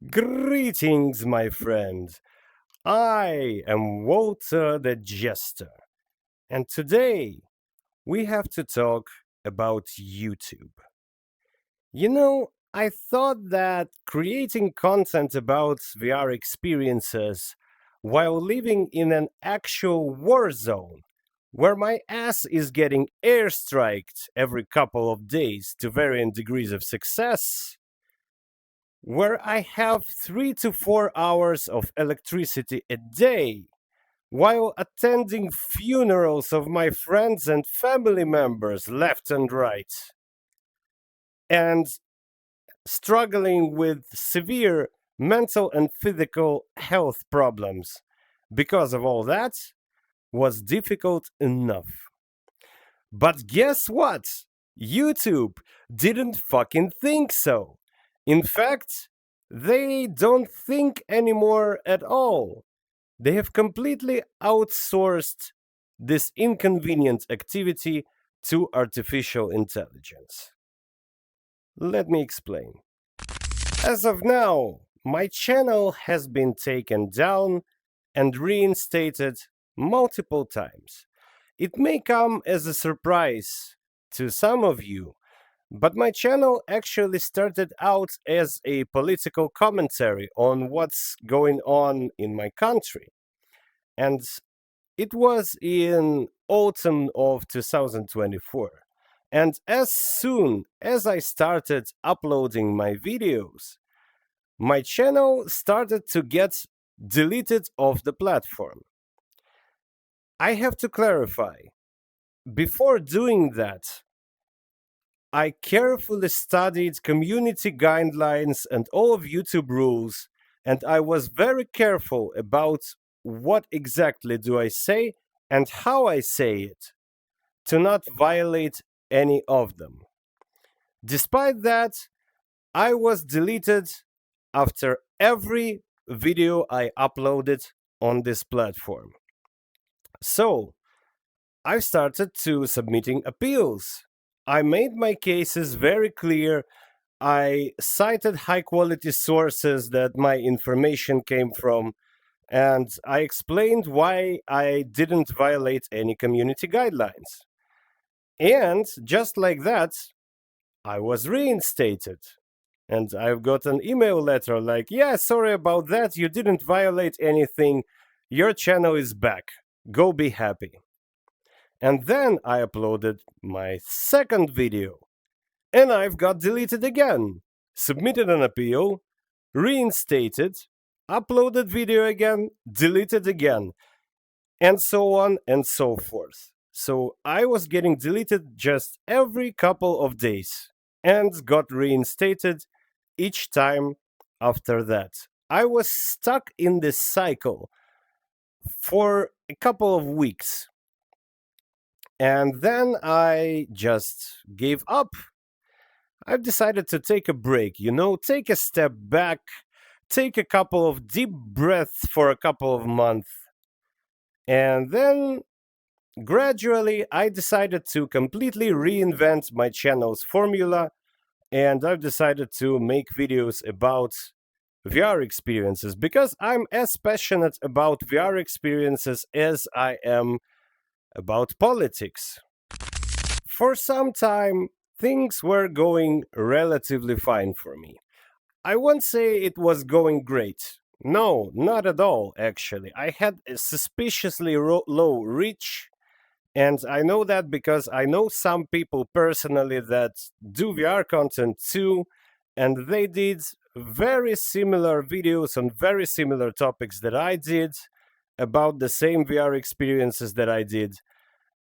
Greetings, my friend. I am Walter the Jester, and today we have to talk about YouTube. I thought that creating content about VR experiences while living in an actual war zone where my ass is getting airstriked every couple of days to varying degrees of success, where I have 3 to 4 hours of electricity a day while attending funerals of my friends and family members left and right, and struggling with severe mental and physical health problems because of all that was difficult enough. But guess what? YouTube didn't fucking think so. In fact, they don't think anymore at all. They have completely outsourced this inconvenient activity to artificial intelligence. Let me explain. As of now, my channel has been taken down and reinstated multiple times. It may come as a surprise to some of you, but my channel actually started out as a political commentary on what's going on in my country. And it was in autumn of 2024. And as soon as I started uploading my videos, my channel started to get deleted off the platform. I have to clarify, before doing that, I carefully studied community guidelines and all of YouTube rules, and I was very careful about what exactly do I say and how I say it to not violate any of them. Despite that, I was deleted after every video I uploaded on this platform. So, I started to submitting appeals. I made my cases very clear. I cited high quality sources that my information came from, and I explained why I didn't violate any community guidelines. And just like that, I was reinstated. And I've got an email letter like, yeah, sorry about that, you didn't violate anything, your channel is back, go be happy. And then I uploaded my second video, and I've got deleted again. Submitted an appeal, reinstated, uploaded video again, deleted again, and so on and so forth. So I was getting deleted just every couple of days and got reinstated each time after that. I was stuck in this cycle for a couple of weeks. And then I just gave up. I've decided to take a break, take a step back, take a couple of deep breaths for a couple of months. And then gradually I decided to completely reinvent my channel's formula, and I've decided to make videos about VR experiences because I'm as passionate about VR experiences as I am about politics. For some time, things were going relatively fine for me. I won't say it was going great. No, not at all, actually. I had a suspiciously low reach, and I know that because I know some people personally that do VR content too, and they did very similar videos on very similar topics that I did about the same VR experiences that I did.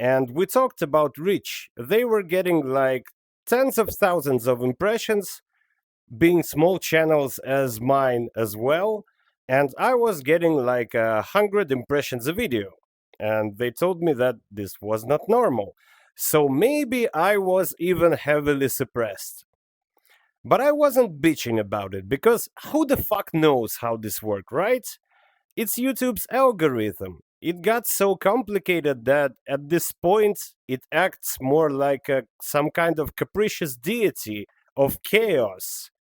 And we talked about reach. They were getting like tens of thousands of impressions, being small channels as mine as well. And I was getting like 100 impressions a video. And they told me that this was not normal. So maybe I was even heavily suppressed. But I wasn't bitching about it because who the fuck knows how this works, right? It's YouTube's algorithm. It got so complicated that at this point it acts more like some kind of capricious deity of chaos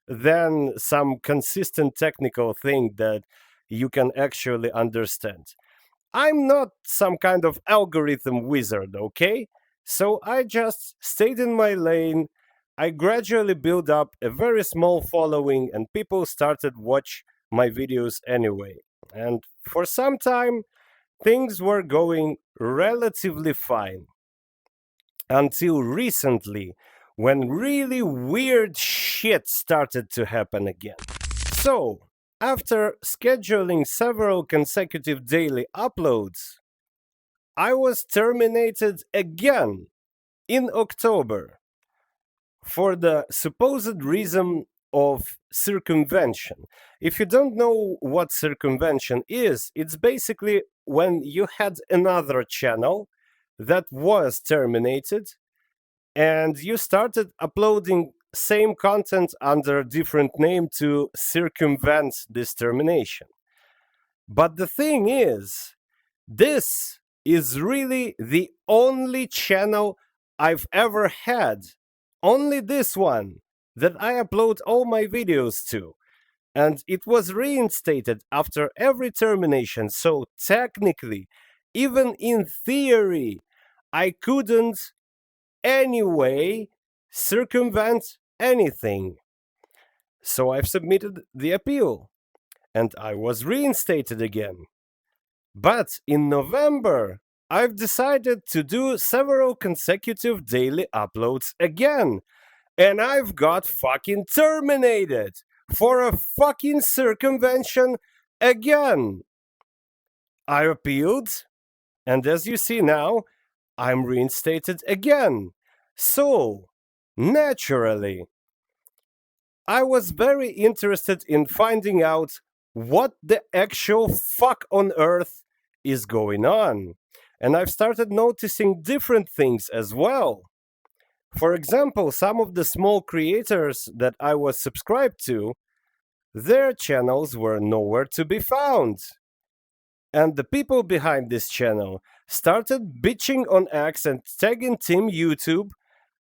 than some consistent technical thing that you can actually understand. I'm not some kind of algorithm wizard, okay? So I just stayed in my lane. I gradually built up a very small following and people started watch my videos anyway. And for some time things were going relatively fine until recently when really weird shit started to happen again. So, after scheduling several consecutive daily uploads, I was terminated again in October for the supposed reason of circumvention. If you don't know what circumvention is, it's basically when you had another channel that was terminated and you started uploading same content under a different name to circumvent this termination. But the thing is, this is really the only channel I've ever had. Only this one that I upload all my videos to. And it was reinstated after every termination. So technically, even in theory, I couldn't anyway circumvent anything. So I've submitted the appeal and I was reinstated again. But in November, I've decided to do several consecutive daily uploads again. And I've got fucking terminated for a fucking circumvention again. I appealed, and as you see now, I'm reinstated again. So, naturally, I was very interested in finding out what the actual fuck on earth is going on. And I've started noticing different things as well. For example, some of the small creators that I was subscribed to, their channels were nowhere to be found. And the people behind this channel started bitching on X and tagging Team YouTube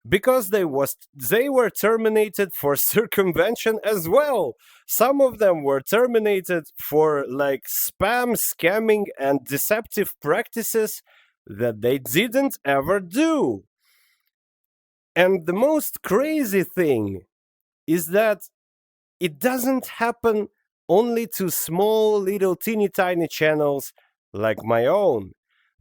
because they were terminated for circumvention as well. Some of them were terminated for like spam, scamming, and deceptive practices that they didn't ever do. And the most crazy thing is that it doesn't happen only to small little teeny tiny channels like my own.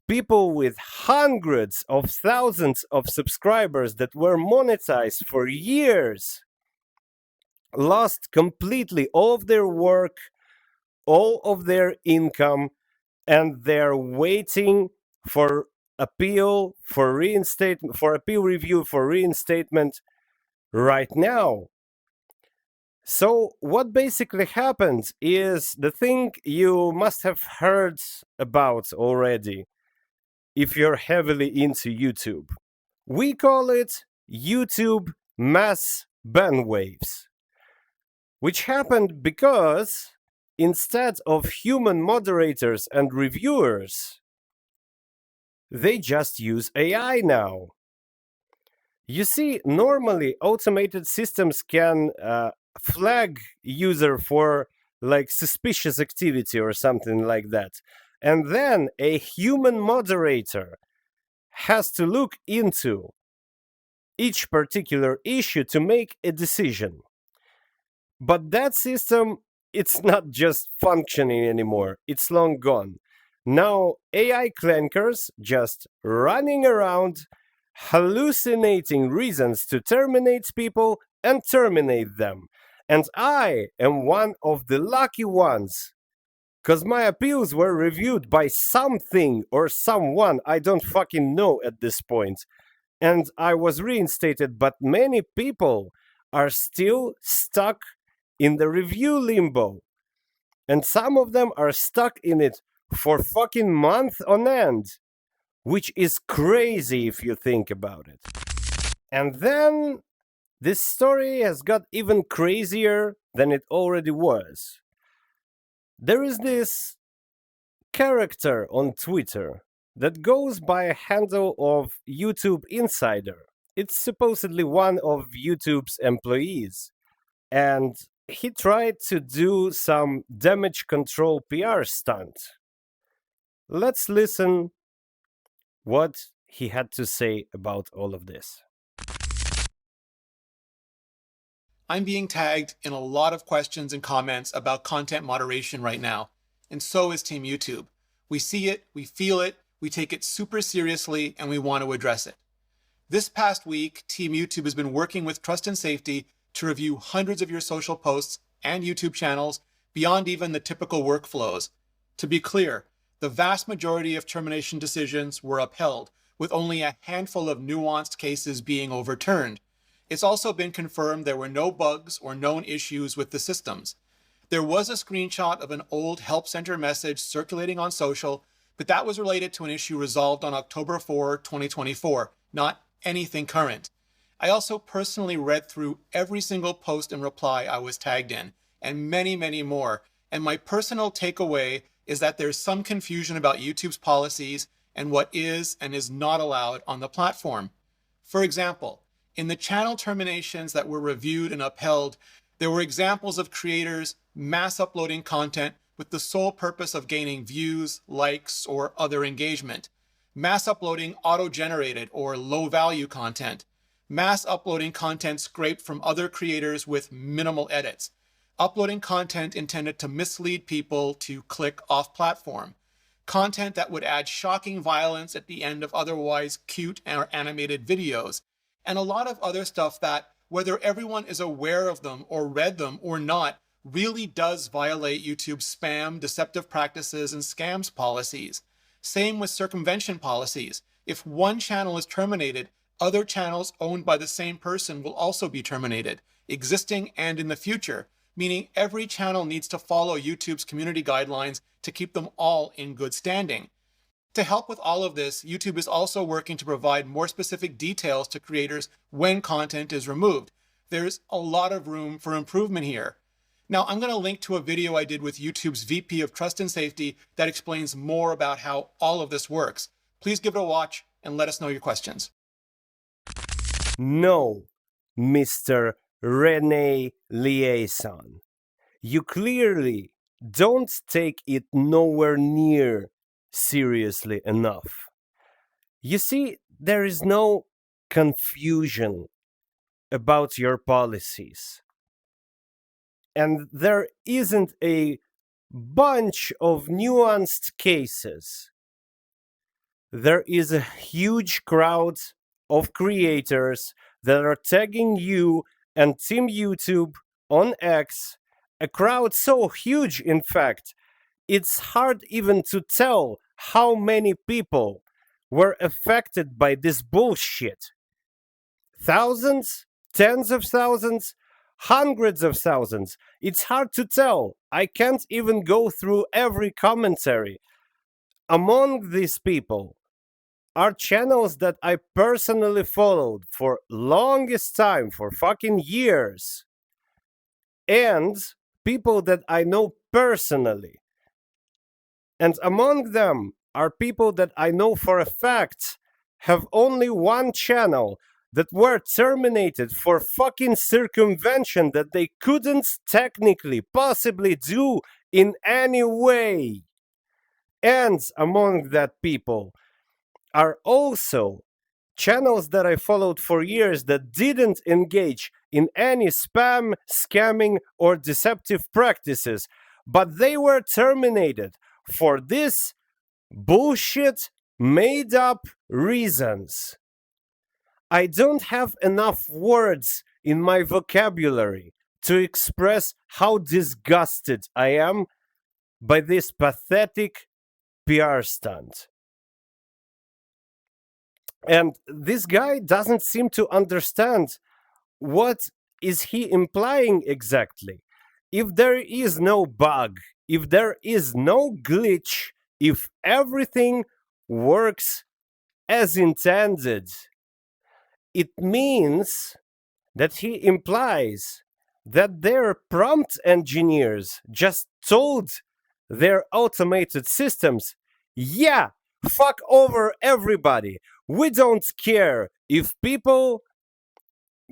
People with hundreds of thousands of subscribers that were monetized for years lost completely all of their work, all of their income, and they're waiting for appeal, for reinstatement, for appeal review, for reinstatement right now. So, what basically happened is the thing you must have heard about already if you're heavily into YouTube. We call it YouTube mass ban waves, which happened because instead of human moderators and reviewers, they just use AI now. You see, normally automated systems can flag user for like suspicious activity or something like that. And then a human moderator has to look into each particular issue to make a decision. But that system, it's not just functioning anymore. It's long gone. Now AI clankers just running around hallucinating reasons to terminate people and terminate them. And I am one of the lucky ones, because my appeals were reviewed by something or someone I don't fucking know at this point. And I was reinstated, but many people are still stuck in the review limbo. And some of them are stuck in it for fucking month on end, which is crazy if you think about it. And then this story has got even crazier than it already was. There is this character on Twitter that goes by a handle of YouTube Insider. It's supposedly one of YouTube's employees. and he tried to do some damage control PR stunt. Let's listen what he had to say about all of this. I'm being tagged in a lot of questions and comments about content moderation right now, and so is Team YouTube. We see it, we feel it, we take it super seriously, and we want to address it. This past week, Team YouTube has been working with Trust and Safety to review hundreds of your social posts and YouTube channels beyond even the typical workflows. To be clear, the vast majority of termination decisions were upheld, with only a handful of nuanced cases being overturned. It's also been confirmed there were no bugs or known issues with the systems. There was a screenshot of an old Help Center message circulating on social, but that was related to an issue resolved on October 4, 2024, not anything current. I also personally read through every single post and reply I was tagged in, and many, many more. And my personal takeaway is that there's some confusion about YouTube's policies and what is and is not allowed on the platform. For example, in the channel terminations that were reviewed and upheld, there were examples of creators mass uploading content with the sole purpose of gaining views, likes, or other engagement. Mass uploading auto-generated or low-value content. Mass uploading content scraped from other creators with minimal edits. Uploading content intended to mislead people to click off platform. Content that would add shocking violence at the end of otherwise cute or animated videos. And a lot of other stuff that, whether everyone is aware of them or read them or not, really does violate YouTube's spam, deceptive practices, and scams policies. Same with circumvention policies. If one channel is terminated, other channels owned by the same person will also be terminated, existing and in the future, meaning every channel needs to follow YouTube's community guidelines to keep them all in good standing. To help with all of this, YouTube is also working to provide more specific details to creators when content is removed. There's a lot of room for improvement here. Now, I'm going to link to a video I did with YouTube's VP of Trust and Safety that explains more about how all of this works. Please give it a watch and let us know your questions. No, Mr. Rene Liaison. You clearly don't take it nowhere near seriously enough. You see, there is no confusion about your policies. And there isn't a bunch of nuanced cases. There is a huge crowd of creators that are tagging you and Team YouTube on X, a crowd so huge, in fact, it's hard even to tell how many people were affected by this bullshit. Thousands? Tens of thousands? Hundreds of thousands? It's hard to tell. I can't even go through every commentary. Among these people are channels that I personally followed for longest time, for fucking years, and people that I know personally. And among them are people that I know for a fact have only one channel that were terminated for fucking circumvention that they couldn't technically possibly do in any way. And among that people are also channels that I followed for years that didn't engage in any spam, scamming, or deceptive practices, but they were terminated for this bullshit, made up reasons. I don't have enough words in my vocabulary to express how disgusted I am by this pathetic PR stunt. And this guy doesn't seem to understand what is he implying exactly. If there is no bug, if there is no glitch, if everything works as intended, it means that he implies that their prompt engineers just told their automated systems, yeah, fuck over everybody. We don't care if people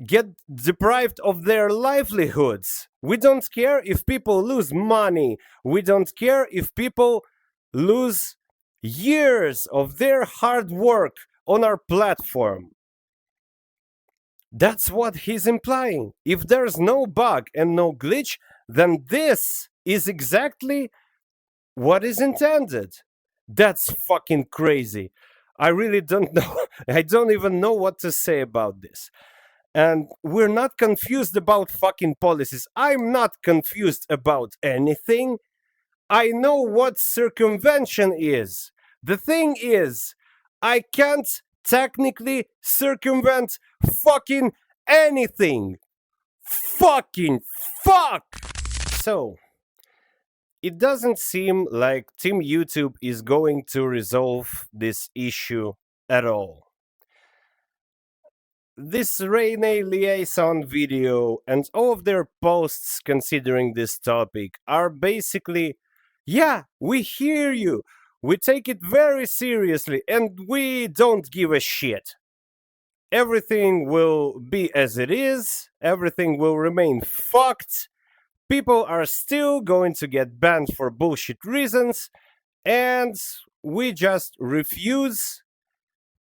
get deprived of their livelihoods. We don't care if people lose money. We don't care if people lose years of their hard work on our platform. That's what he's implying. If there's no bug and no glitch, then this is exactly what is intended. That's fucking crazy. I really don't know. I don't even know what to say about this. And we're not confused about fucking policies. I'm not confused about anything. I know what circumvention is. The thing is, I can't technically circumvent fucking anything. Fucking fuck! So, it doesn't seem like Team YouTube is going to resolve this issue at all. This Rene liaison video and all of their posts considering this topic are basically, yeah, we hear you, we take it very seriously, and we don't give a shit. Everything will be as it is, everything will remain fucked, people are still going to get banned for bullshit reasons, and we just refuse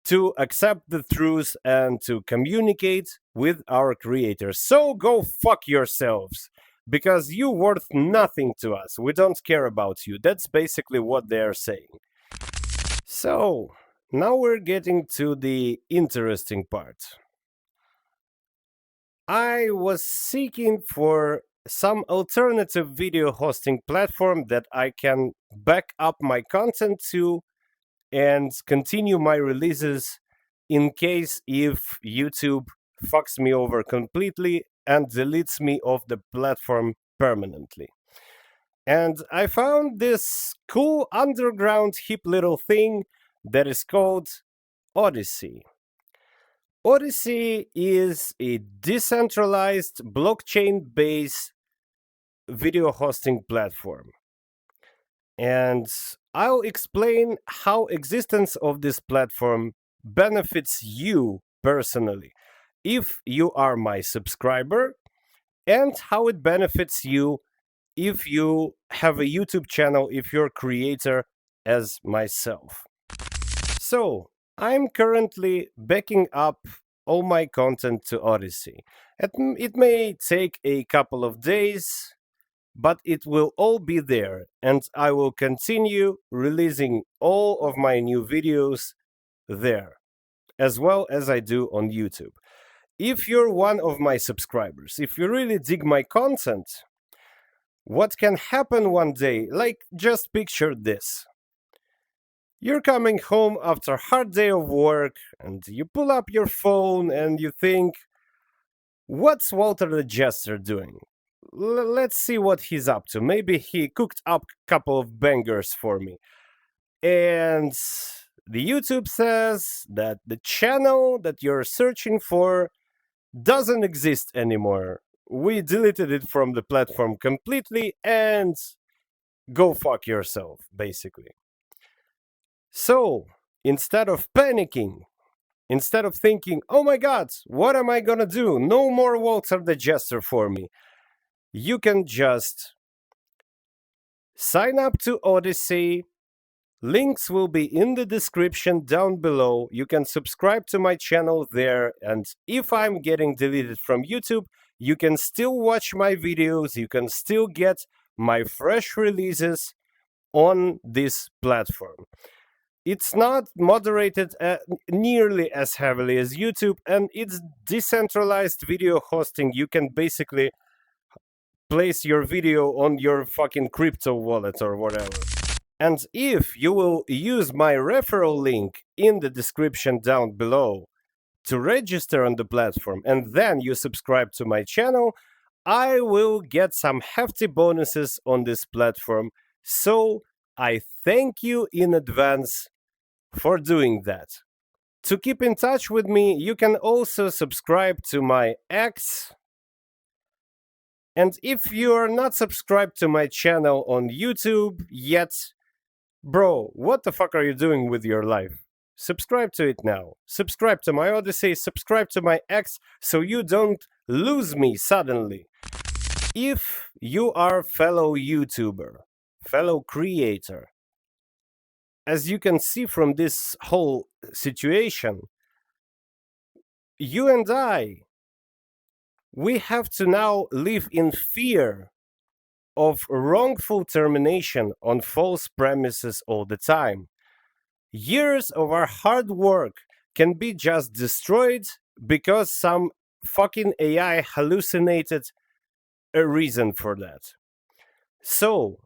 to accept the truth and to communicate with our creators. So go fuck yourselves, because you worth nothing to us. We don't care about you. That's basically what they're saying. So, now we're getting to the interesting part. I was seeking for some alternative video hosting platform that I can back up my content to and continue my releases in case if YouTube fucks me over completely and deletes me off the platform permanently. And I found this cool underground hip little thing that is called Odyssey. Odyssey is a decentralized blockchain-based video hosting platform. And I'll explain how existence of this platform benefits you personally if you are my subscriber, and how it benefits you if you have a YouTube channel, if you're a creator as myself. So, I'm currently backing up all my content to Odyssey. It may take a couple of days, but it will all be there, and I will continue releasing all of my new videos there, as well as I do on YouTube. If you're one of my subscribers, if you really dig my content, what can happen one day, like just picture this. You're coming home after a hard day of work, and you pull up your phone and you think, what's Walter the Jester doing? Let's see what he's up to. Maybe he cooked up a couple of bangers for me. And the YouTube says that the channel that you're searching for doesn't exist anymore. We deleted it from the platform completely, and go fuck yourself, basically. So, instead of panicking, instead of thinking, oh my god, what am I gonna do? No more Walter the Jester for me. You can just sign up to Odyssey. Links will be in the description down below. You can subscribe to my channel there, and if I'm getting deleted from YouTube, you can still watch my videos, you can still get my fresh releases on this platform. It's not moderated nearly as heavily as YouTube, and it's decentralized video hosting. You can basically place your video on your fucking crypto wallet or whatever. And if you will use my referral link in the description down below to register on the platform, and then you subscribe to my channel, I will get some hefty bonuses on this platform. So I thank you in advance for doing that. To keep in touch with me, you can also subscribe to my X. And if you are not subscribed to my channel on YouTube yet, bro, what the fuck are you doing with your life? Subscribe to it now. Subscribe to my Odyssey, subscribe to my X, so you don't lose me suddenly. If you are fellow YouTuber, fellow creator, as you can see from this whole situation, you and I, we have to now live in fear of wrongful termination on false premises all the time. Years of our hard work can be just destroyed because some fucking AI hallucinated a reason for that. So,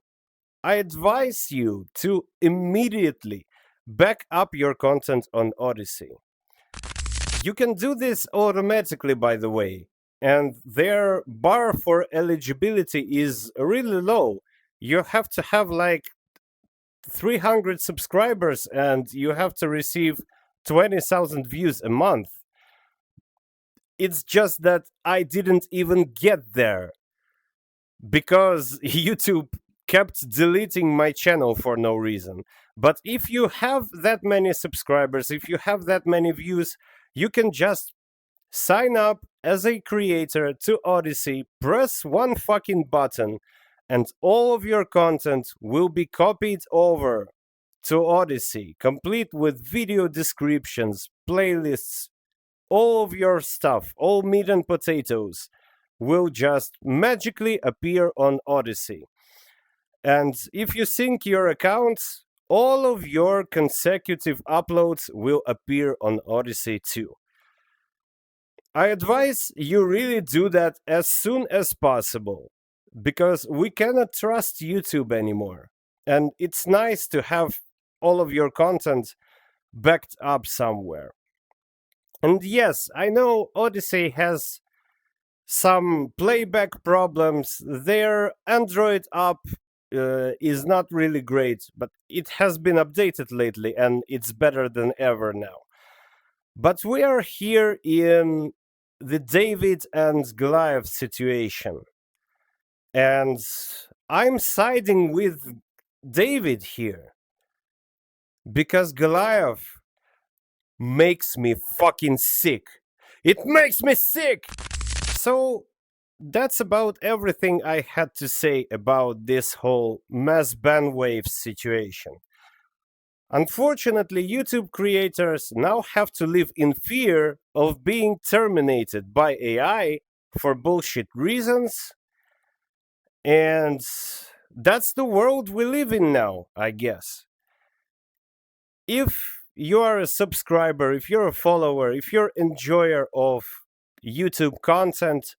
I advise you to immediately back up your content on Odyssey. You can do this automatically, by the way, and their bar for eligibility is really low. You have to have like 300 subscribers and you have to receive 20,000 views a month. It's just that I didn't even get there because YouTube kept deleting my channel for no reason. But if you have that many subscribers, if you have that many views, you can just sign up as a creator to Odyssey, press one fucking button, and all of your content will be copied over to Odyssey, complete with video descriptions, playlists, all of your stuff, all meat and potatoes will just magically appear on Odyssey. And if you sync your account, all of your consecutive uploads will appear on Odyssey too. I advise you really do that as soon as possible, because we cannot trust YouTube anymore. And it's nice to have all of your content backed up somewhere. And yes, I know Odyssey has some playback problems. Their Android app is not really great, but it has been updated lately and it's better than ever now. But we are here in the David and Goliath situation. And I'm siding with David here because Goliath makes me fucking sick. It makes me sick! So that's about everything I had to say about this whole mass ban wave situation. Unfortunately, YouTube creators now have to live in fear of being terminated by AI for bullshit reasons. And that's the world we live in now, I guess. If you are a subscriber, if you're a follower, if you're an enjoyer of YouTube content,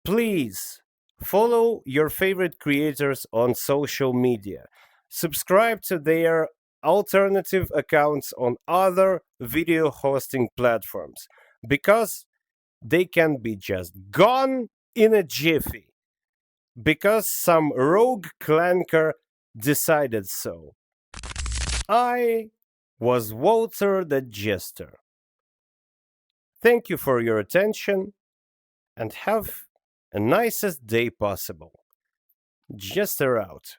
please follow your favorite creators on social media. Subscribe to their alternative accounts on other video hosting platforms because they can be just gone in a jiffy because some rogue clanker decided so. I was Walter the Jester. Thank you for your attention and have a nicest day possible. Jester out.